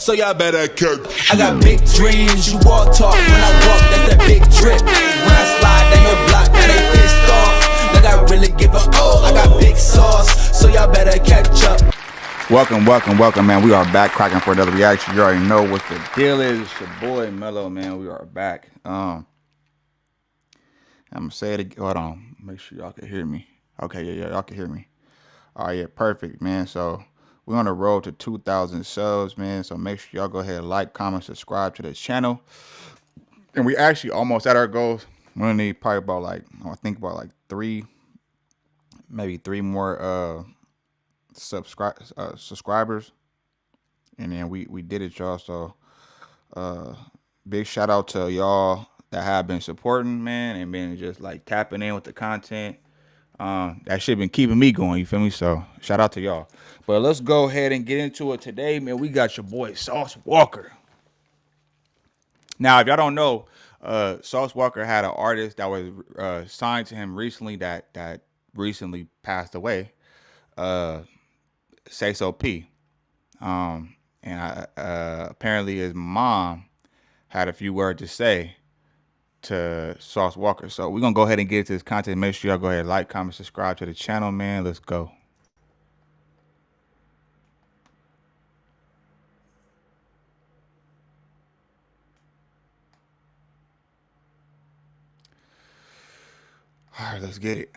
so y'all better cook. I got big dreams, you walk talk. When I walk, that's that big drip. When I slide down your block, now they pissed off. Like I really give a I got big sauce, so y'all better catch up. Welcome, man. We are back cracking for another reaction. You already know what the deal is. It's your boy Mello, man. We are back. I'm gonna say it again. Hold on. Make sure y'all can hear me. Okay, yeah, y'all can hear me. All right, yeah, perfect, man. So we're on the road to 2,000 subs, man. So make sure y'all go ahead and like, comment, subscribe to the channel. And we actually almost at our goals. We're gonna need probably about like maybe three more subscribers, and then we did it, y'all. So big shout out to y'all that have been supporting, man, and been just like tapping in with the content. That shit been keeping me going, you feel me? So shout out to y'all. But let's go ahead and get into it today, man. We got your boy Sauce Walka. Now, if y'all don't know, Sauce Walka had an artist that was signed to him recently that recently passed away. Say So P. And apparently his mom had a few words to say to Sauce Walka. So we're gonna go ahead and get into this content. Make sure y'all go ahead and like, comment, subscribe to the channel, man. Let's go. All right, let's get it.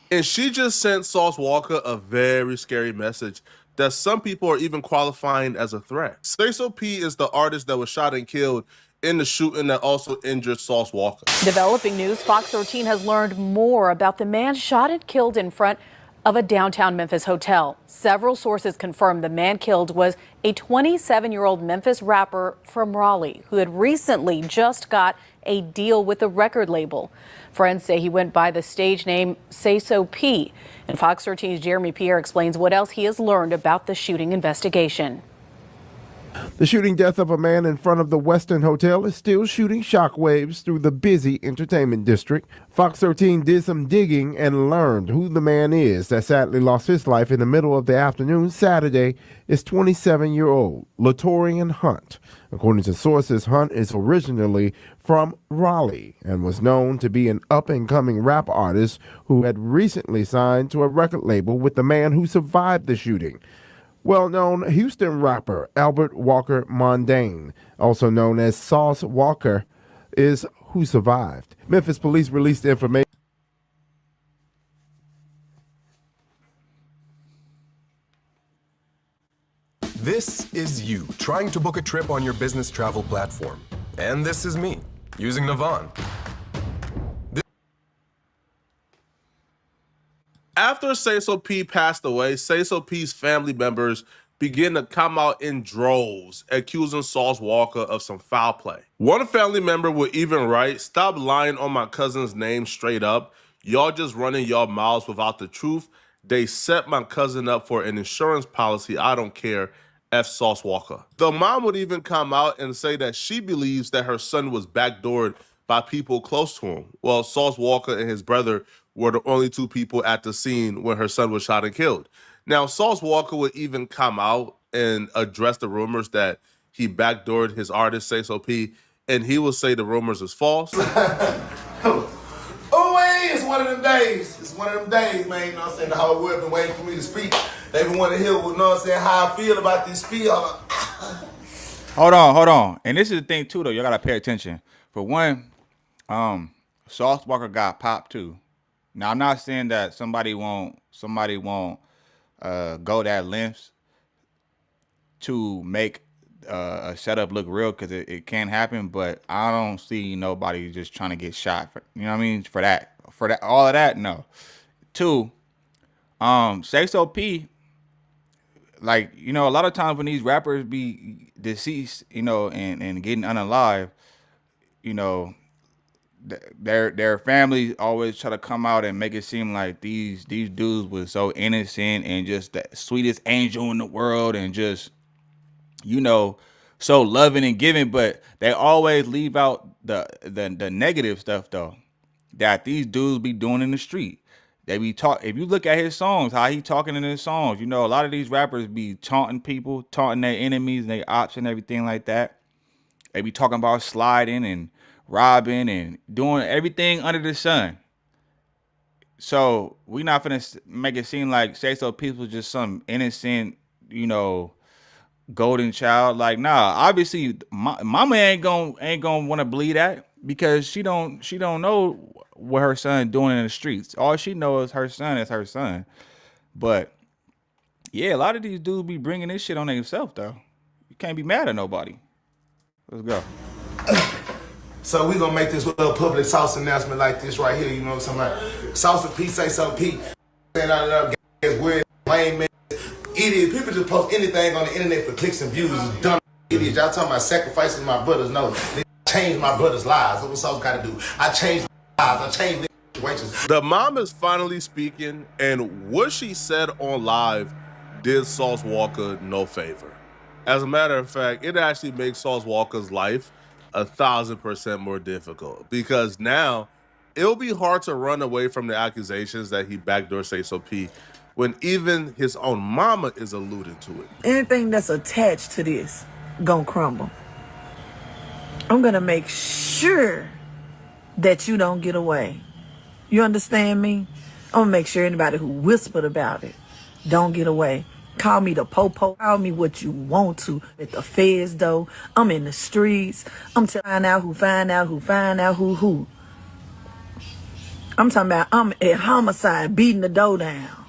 And she just sent Sauce Walka a very scary message that some people are even qualifying as a threat. Say So P is the artist that was shot and killed in the shooting that also injured Sauce Walka. Developing news, Fox 13 has learned more about the man shot and killed in front of a downtown Memphis hotel. Several sources confirmed the man killed was a 27-year-old Memphis rapper from Raleigh who had recently just got a deal with a record label. Friends say he went by the stage name Say So P. And Fox 13's Jeremy Pierre explains what else he has learned about the shooting investigation. The shooting death of a man in front of the Westin Hotel is still shooting shockwaves through the busy entertainment district. Fox 13 did some digging and learned who the man is that sadly lost his life in the middle of the afternoon Saturday is 27-year-old Latorian Hunt. According to sources, Hunt is originally from Raleigh and was known to be an up-and-coming rap artist who had recently signed to a record label with the man who survived the shooting. Well-known Houston rapper Albert Walker Mondane, also known as Sauce Walka, is who survived. Memphis police released information. This is you trying to book a trip on your business travel platform. And this is me using Navan. After Say So P passed away, Say So P's family members began to come out in droves, accusing Sauce Walka of some foul play. One family member would even write, "Stop lying on my cousin's name straight up. Y'all just running y'all mouths without the truth. They set my cousin up for an insurance policy. I don't care. F Sauce Walka." The mom would even come out and say that she believes that her son was backdoored by people close to him. Well, Sauce Walka and his brother were the only two people at the scene when her son was shot and killed. Now, Sauce Walka would even come out and address the rumors that he backdoored his artist, Say So P, and he will say the rumors is false. Oh, hey, it's one of them days. It's one of them days, man. You know what I'm saying? The whole world been waiting for me to speak. They been wanting to hear, you know what I'm saying, how I feel about this spiel. Hold on. And this is the thing too, though. Y'all gotta pay attention. For one, Sauce Walka got popped too. Now I'm not saying that somebody won't go that lengths to make a setup look real, because it can happen, but I don't see nobody just trying to get shot for, you know what I mean, for that all of that. No. Two, Say So P, like, you know, a lot of times when these rappers be deceased, you know, and getting unalive, you know, their families always try to come out and make it seem like these dudes was so innocent and just the sweetest angel in the world and just, you know, so loving and giving, but they always leave out the negative stuff though that these dudes be doing in the street. They be talk. If you look at his songs, how he talking in his songs, a lot of these rappers be taunting people, taunting their enemies and their ops and everything like that. They be talking about sliding and robbing and doing everything under the sun. So we not finna make it seem like Say So Peace was just some innocent, golden child. Like, nah, obviously mama ain't gonna want to believe that, because she don't know what her son doing in the streets. All she knows is her son is her son. But yeah, a lot of these dudes be bringing this shit on themselves though. You can't be mad at nobody. Let's go. So we gonna make this little public sauce announcement like this right here. You know what I'm talking about? Sauce of Pete, Say So Pete. Saying out of that weird lame man. Idiots. People just post anything on the internet for clicks and views. Dumb idiots. Y'all talking about sacrificing my brothers. No, they changed my brothers' lives. That's what Sauce gotta do. I changed lives. I changed their situations. The mom is finally speaking, and what she said on live did Sauce Walka no favor. As a matter of fact, it actually makes Sauce Walka's life 1,000% more difficult, because now it'll be hard to run away from the accusations that he backdoor Say So P, when even his own mama is alluding to it. Anything that's attached to this gonna crumble. I'm gonna make sure that you don't get away. You understand me? I'm gonna make sure anybody who whispered about it don't get away. Call me the popo. Call me what you want to. At the feds, though, I'm in the streets. I'm find out who find out who find out who. I'm talking about I'm at homicide, beating the door down.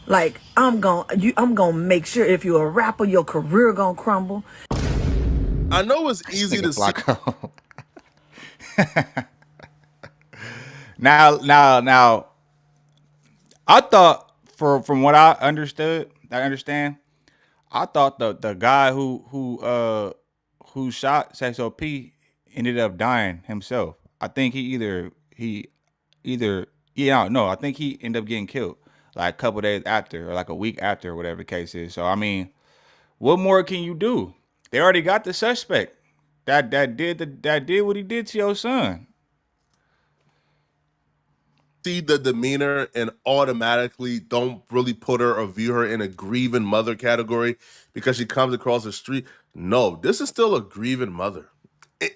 Like, I'm gonna make sure if you're a rapper, your career gonna crumble. I know it's easy to see. Now, I thought from what I understand, I thought the guy who shot Say So P ended up dying himself. I think I think he ended up getting killed like a couple days after, or like a week after, or whatever the case is. So I mean, what more can you do? They already got the suspect that did what he did to your son. See the demeanor and automatically don't really put her or view her in a grieving mother category because she comes across the street. No, this is still a grieving mother.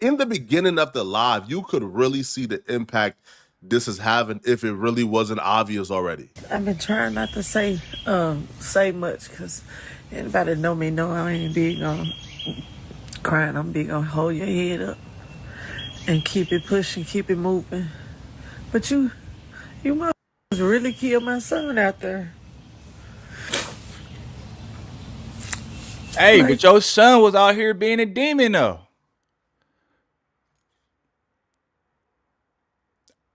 In the beginning of the live, you could really see the impact this is having if it really wasn't obvious already. I've been trying not to say much, because anybody know me know I ain't big on crying. I'm big on hold your head up and keep it pushing, keep it moving. But you must really kill my son out there. Hey, but your son was out here being a demon though.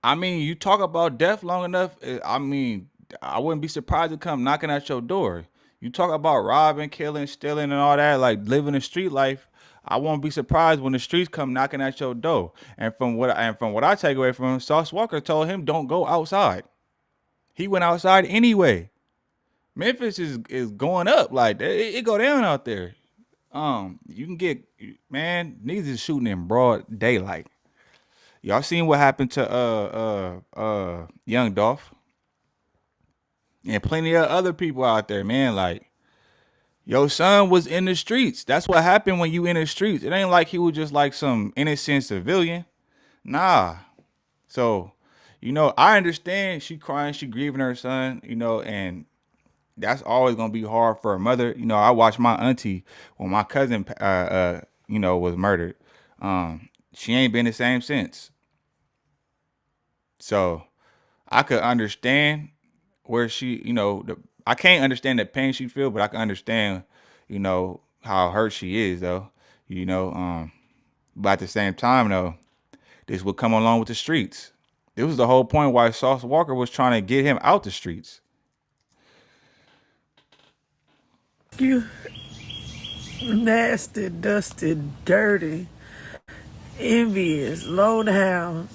I mean, you talk about death long enough. I mean, I wouldn't be surprised to come knocking at your door. You talk about robbing, killing, stealing, and all that, like living a street life. I won't be surprised when the streets come knocking at your door. And from what I take away from him, Sauce Walka told him don't go outside. He went outside anyway. Memphis is going up, like it go down out there. You can get, man, niggas is shooting in broad daylight. Y'all seen what happened to Young Dolph and plenty of other people out there, man. Like, your son was in the streets. That's what happened when you in the streets. It ain't like he was just like some innocent civilian. Nah. So, I understand she crying, she grieving her son, and that's always gonna be hard for a mother. I watched my auntie when my cousin was murdered. She ain't been the same since. So I could understand where she, I can't understand the pain she feel, but I can understand, how hurt she is though, but at the same time though, this would come along with the streets. This was the whole point why Sauce Walka was trying to get him out the streets. You nasty, dusty, dirty, envious, low down,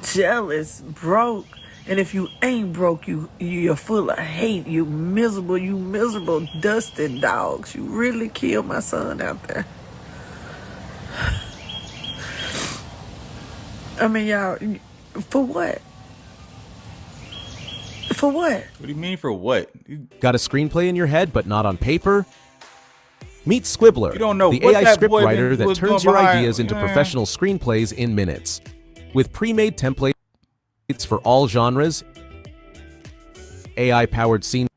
jealous, broke. And if you ain't broke, you're full of hate. You miserable, dusty dogs. You really killed my son out there. I mean, y'all, for what? For what? What do you mean for what? Got a screenplay in your head but not on paper? Meet Squibbler, You don't know the what AI that boy scriptwriter been- that was turns doing your behind- ideas into professional screenplays in minutes. With pre-made templates for all genres, AI-powered scene.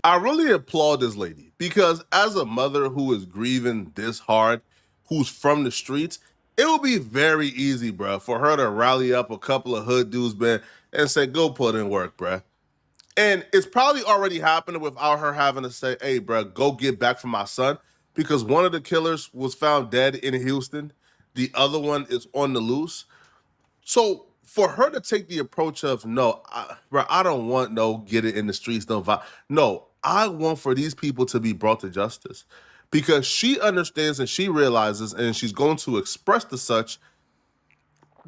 I really applaud this lady because as a mother who is grieving this hard, who's from the streets, it will be very easy, bruh, for her to rally up a couple of hood dudes, man, and say, go put in work, bruh. And it's probably already happening without her having to say, hey, bruh, go get back from my son. Because one of the killers was found dead in Houston. The other one is on the loose. So for her to take the approach of, no, bruh, I don't want no get it in the streets, no vibe. No, I want for these people to be brought to justice. Because she understands and she realizes, and she's going to express to such,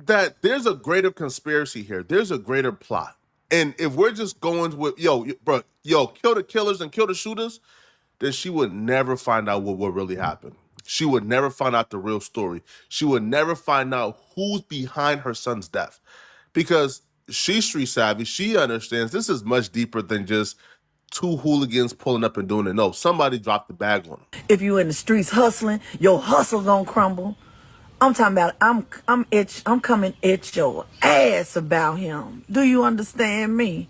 that there's a greater conspiracy here. There's a greater plot. And if we're just going with, bro, kill the killers and kill the shooters, then she would never find out what really happened. She would never find out the real story. She would never find out who's behind her son's death. Because she's street savvy. She understands this is much deeper than just two hooligans pulling up and doing it. No, somebody dropped the bag on them. If you in the streets hustling, your hustle gonna crumble. I'm talking about I'm coming at your ass about him. Do you understand me?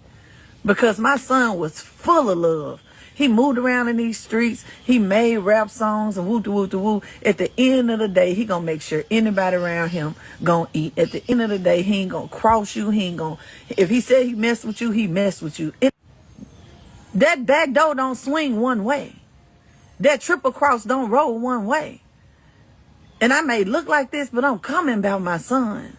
Because my son was full of love. He moved around in these streets. He made rap songs and woo to woo to woo. At the end of the day, he gonna make sure anybody around him gonna eat. At the end of the day, he ain't gonna cross you. He ain't gonna. If he said he messed with you, he messed with you. That back door don't swing one way. That triple cross don't roll one way. And I may look like this, but I'm coming about my son.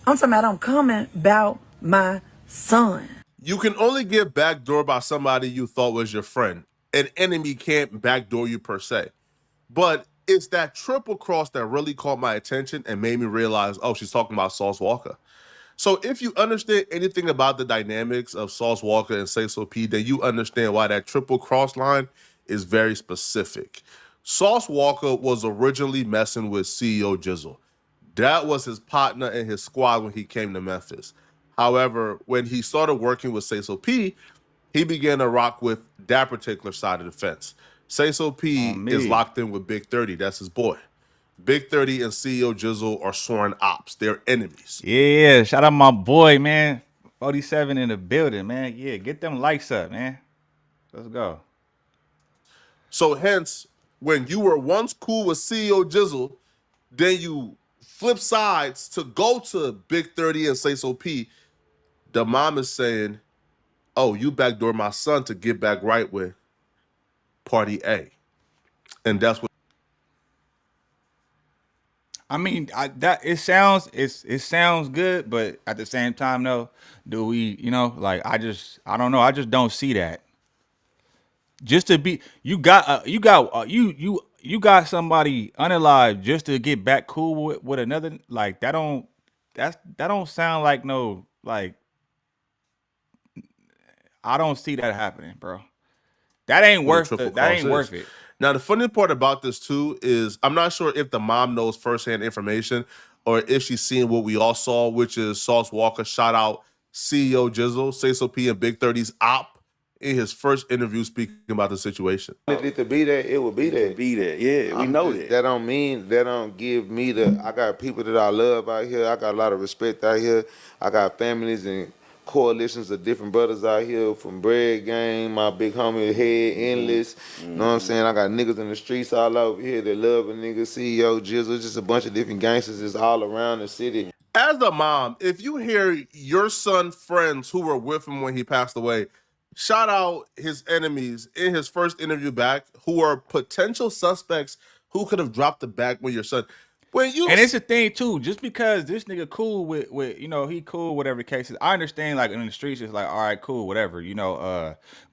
I'm talking about I'm coming about my son. You can only get backdoored by somebody you thought was your friend. An enemy can't backdoor you per se. But it's that triple cross that really caught my attention and made me realize, oh, she's talking about Sauce Walka. So if you understand anything about the dynamics of Sauce Walka and Say So P, then you understand why that triple cross line is very specific. Sauce Walka was originally messing with CEO Jizzle. That was his partner and his squad when he came to Memphis. However, when he started working with Say So P, he began to rock with that particular side of the fence. Say So P is locked in with Big 30. That's his boy. Big 30 and CEO Jizzle are sworn ops. They're enemies. Yeah, shout out my boy, man. 47 in the building, man. Yeah, get them likes up, man. Let's go. So hence, when you were once cool with CEO Jizzle, then you flip sides to go to Big 30 and Say So P, the mom is saying, oh, you backdoor my son to get back right with Party A. And that's what. I mean, it sounds good, but at the same time, though, do we, I don't know, I just don't see that. Just to be, you got somebody unalive just to get back cool with another, like that don't sound like no, like I don't see that happening, bro. That ain't worth it. That ain't worth it. Now, the funny part about this, too, is I'm not sure if the mom knows firsthand information or if she's seeing what we all saw, which is Sauce Walka shot out CEO Jizzle, Say So P, and Big 30's op in his first interview speaking about the situation. If it could be there, it would be there. Be there, yeah, we know that. That don't give me I got people that I love out here. I got a lot of respect out here. I got families and coalitions of different brothers out here from Bread Gang, my big homie Head Endless. You know what I'm saying? I got niggas in the streets all over here that love a nigga, CEO Jizzle, just a bunch of different gangsters that's all around the city. As a mom, if you hear your son friends who were with him when he passed away, shout out his enemies in his first interview back who are potential suspects who could have dropped the bag with your son. And it's a thing too, just because this nigga cool with he cool, whatever the case is. I understand, like in the streets, it's like, all right, cool, whatever,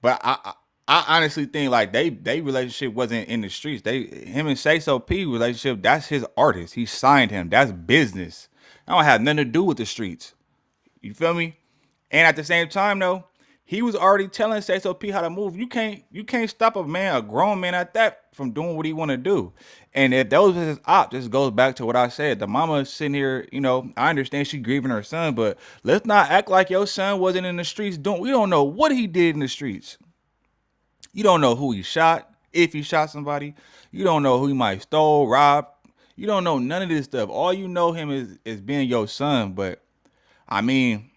but I honestly think like they relationship wasn't in the streets. Him and Say So P relationship, that's his artist. He signed him. That's business. I don't have nothing to do with the streets. You feel me? And at the same time though, he was already telling Say So P how to move. You can't stop a grown man at that, from doing what he want to do. And if those is his op, this goes back to what I said. The mama sitting here, I understand she grieving her son, but let's not act like your son wasn't in the streets doing. We don't know what he did in the streets. You don't know who he shot, if he shot somebody. You don't know who he might stole, robbed. You don't know none of this stuff. All you know him is being your son. But I mean,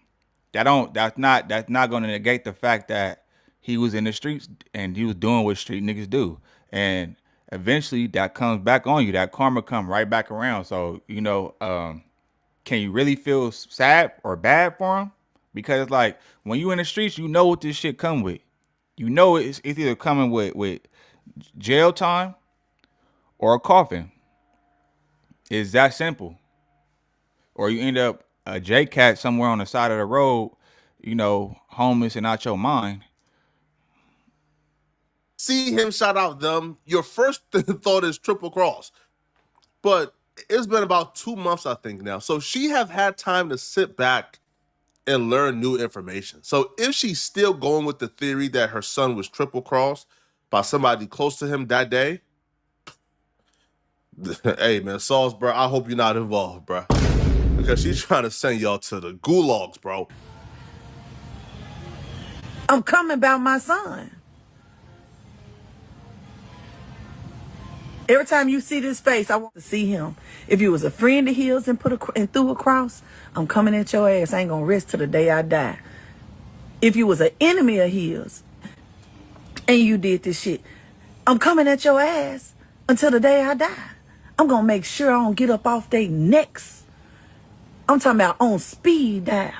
that's not going to negate the fact that he was in the streets and he was doing what street niggas do. And eventually that comes back on you. That karma come right back around. So, can you really feel sad or bad for him? Because it's like, when you in the streets, you know what this shit come with. You know it's either coming with jail time or a coffin. It's that simple. Or you end up a J cat somewhere on the side of the road, homeless and out your mind. See him shout out them, your first thought is triple cross. But it's been about 2 months, I think, now. So she have had time to sit back and learn new information. So if she's still going with the theory that her son was triple crossed by somebody close to him that day, hey man, Sauce, bro, I hope you're not involved, bro. Because she's trying to send y'all to the gulags, bro. I'm coming about my son. Every time you see this face, I want to see him. If you was a friend of his and threw a cross, I'm coming at your ass. I ain't gonna rest till the day I die. If you was an enemy of his and you did this shit, I'm coming at your ass until the day I die. I'm gonna make sure I don't get up off their necks. I'm talking about on speed dial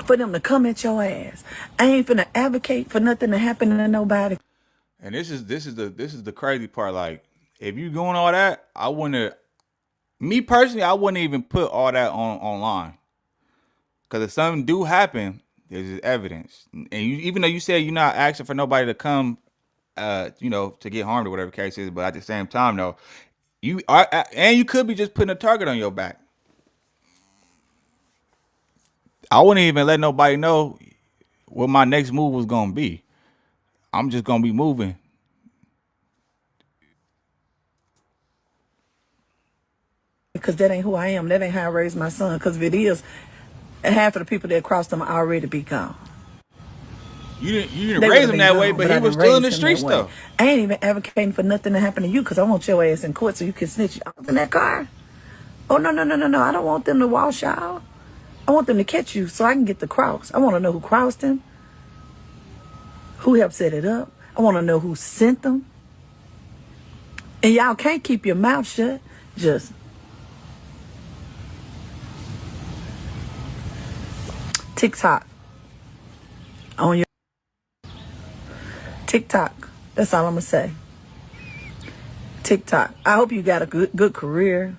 for them to come at your ass. I ain't finna advocate for nothing to happen to nobody. And this is the crazy part. Like, if you doing all that, I wouldn't. Me personally, I wouldn't even put all that online. Because if something do happen, there's evidence. And even though you said you're not asking for nobody to come, to get harmed or whatever the case is, but at the same time, though, you are, and you could be just putting a target on your back. I wouldn't even let nobody know what my next move was gonna be. I'm just gonna be moving. Because that ain't who I am. That ain't how I raised my son. Because if it is, half of the people that crossed them already be gone. You didn't raise him that way, but he was still in the streets though. I ain't even advocating for nothing to happen to you because I want your ass in court so you can snitch out in that car. Oh, no. I don't want them to wash out. I want them to catch you so I can get the cross. I want to know who crossed him, who helped set it up. I want to know who sent them. And y'all can't keep your mouth shut. Just TikTok on your TikTok. That's all I'm gonna say. TikTok. I hope you got a good career.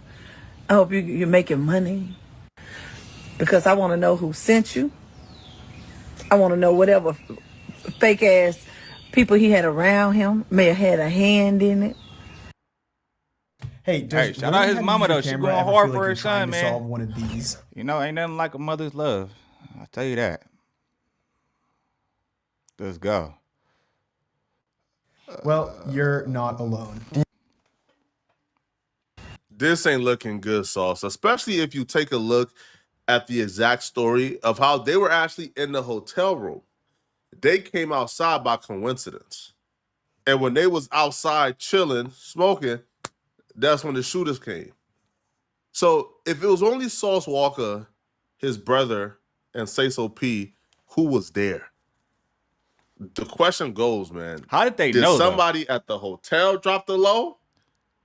I hope you're making money. Because I want to know who sent you. I want to know whatever fake ass people he had around him may have had a hand in it. Hey, shout out his mama though. She going hard for her son, man. Solve one of these. Ain't nothing like a mother's love. I'll tell you that. Let's go. Well, you're not alone. This ain't looking good, Sauce, especially if you take a look at the exact story of how they were actually in the hotel room. They came outside by coincidence. And when they was outside chilling, smoking, that's when the shooters came. So if it was only Sauce Walka, his brother, and Say So P, who was there? The question goes, man. How did they know? Did somebody at the hotel drop the low?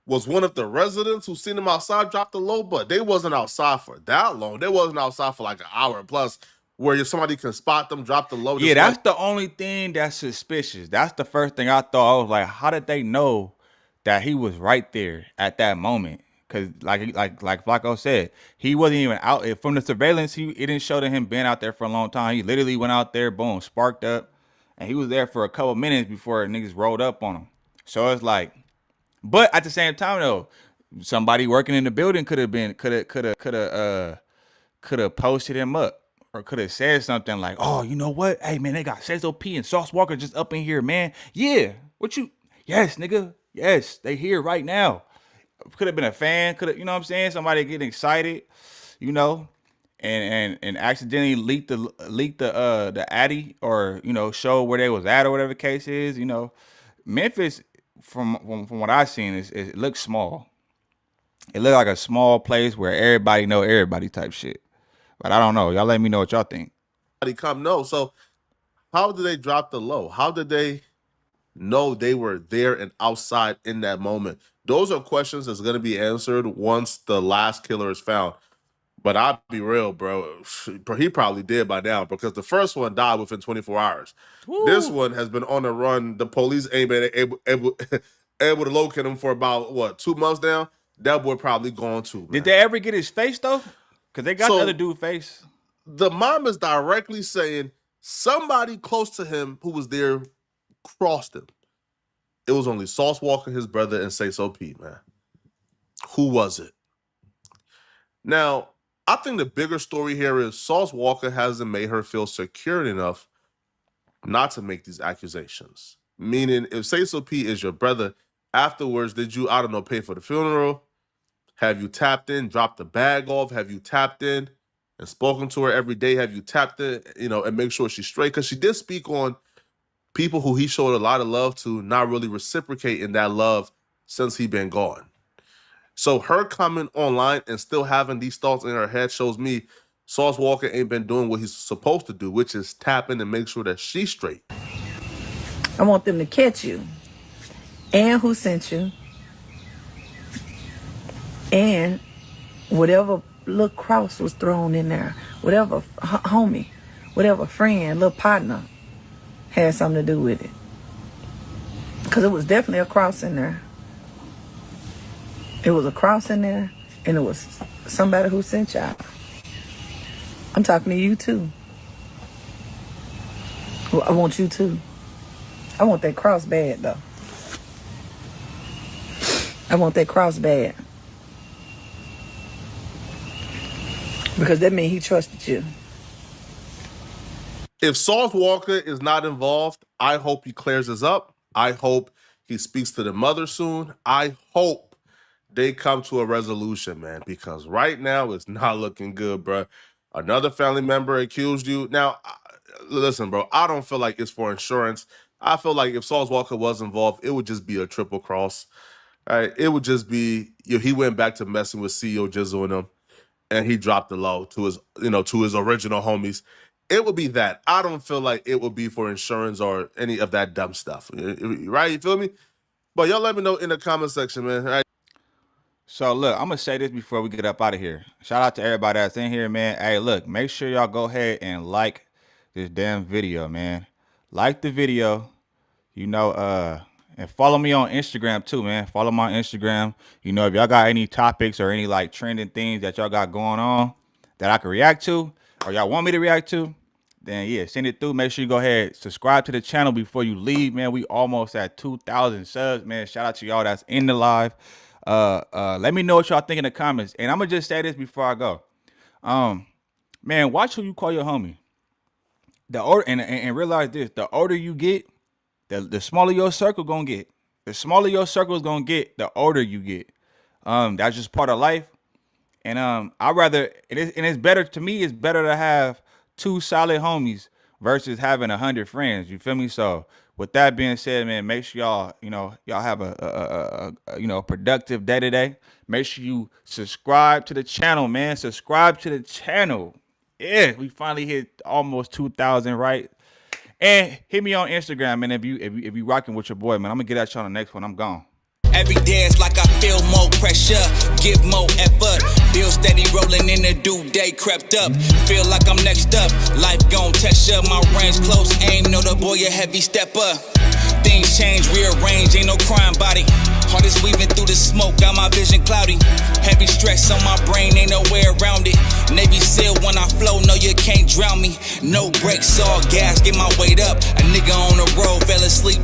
Was one of the residents who seen them outside drop the low? But they wasn't outside for that long. They wasn't outside for like an hour plus where somebody can spot them, drop the low. Yeah, that's the only thing that's suspicious. That's the first thing I thought. I was like, how did they know that he was right there at that moment? Because like Flacco said, he wasn't even out. From the surveillance, it didn't show that him being out there for a long time. He literally went out there, boom, sparked up. And he was there for a couple minutes before niggas rolled up on him. So it's like, but at the same time though, somebody working in the building could have posted him up could have said something like, "Oh, you know what? Hey man, they got Say So P and Sauce Walka just up in here, man. Yeah, what you? Yes, nigga. Yes, they here right now. Could have been a fan. Could have, you know what I'm saying? Somebody getting excited, you know, and accidentally leaked the Addy, or you know, show where they was at or whatever the case is. You know, Memphis, from what I've seen, it looks small. It looked like a small place where everybody know everybody type shit. But I don't know. Y'all let me know what y'all think. So how did they drop the low? How did they know they were there and outside in that moment? Those are questions that's going to be answered once the last killer is found. But I'll be real, bro. He probably did by now, because the first one died within 24 hours. Woo. This one has been on the run. The police ain't been able to locate him for about, 2 months now? That boy probably gone too, man. Did they ever get his face, though? Because they got the other dude's face. The mom is directly saying somebody close to him who was there crossed him. It was only Sauce Walka, his brother, and Say So P, man. Who was it? Now, I think the bigger story here is Sauce Walka hasn't made her feel secure enough not to make these accusations. Meaning, if Say So P is your brother, afterwards, did you, I don't know, pay for the funeral? Have you tapped in, dropped the bag off? Have you tapped in and spoken to her every day? Have you tapped in, and make sure she's straight? Because she did speak on people who he showed a lot of love to not really reciprocating that love since he been gone. So her coming online and still having these thoughts in her head shows me Sauce Walka ain't been doing what he's supposed to do, which is tap in and make sure that she's straight. I want them to catch you, and who sent you, and whatever little cross was thrown in there, whatever homie, whatever friend, little partner had something to do with it. Because it was definitely a cross in there. It was a cross in there, and it was somebody who sent y'all. I'm talking to you too. Well, I want you too. I want that cross bad though. I want that cross bad. Because that means he trusted you. If Sauce Walka is not involved, I hope he clears this up. I hope he speaks to the mother soon. I hope they come to a resolution, man, because right now it's not looking good, bro. Another family member accused you. Now, listen, bro, I don't feel like it's for insurance. I feel like if Sauce Walka was involved, it would just be a triple cross. All right? It would just be, he went back to messing with CEO Jizzle and them, and he dropped the low to his, to his original homies. It would be that. I don't feel like it would be for insurance or any of that dumb stuff. Right? You feel me? But y'all let me know in the comment section, man. All right? So, look, I'm going to say this before we get up out of here. Shout out to everybody that's in here, man. Hey, look, make sure y'all go ahead and like this damn video, man. Like the video, and follow me on Instagram too, man. Follow my Instagram. If y'all got any topics or any, like, trending things that y'all got going on that I can react to, or y'all want me to react to, then, yeah, send it through. Make sure you go ahead, subscribe to the channel before you leave, man. We almost at 2,000 subs, man. Shout out to y'all that's in the live. Let me know what y'all think in the comments. And I'm gonna just say this before I go. Man, watch who you call your homie. The order and realize this: the older you get, the smaller your circle gonna get. The smaller your circle is gonna get, the older you get. That's just part of life. And I'd rather it's better to me. It's better to have 2 solid homies versus having 100 friends. You feel me? So with that being said, man, make sure y'all have a productive day today. Make sure you subscribe to the channel, man. Subscribe to the channel. Yeah, we finally hit almost 2,000, right? And hit me on Instagram, man. If you rocking with your boy, man, I'm gonna get at y'all on the next one. I'm gone. Every day it's like I feel more pressure, give more effort. Bill steady rolling in the due day crept up. Feel like I'm next up, life gon' test ya. My range close, aim, know the boy a heavy stepper. Things change, rearrange, ain't no crime body. Heart is weaving through the smoke, got my vision cloudy. Heavy stress on my brain, ain't no way around it. Navy SEAL when I flow, no you can't drown me. No brakes, all gas, get my weight up. A nigga on the road fell asleep.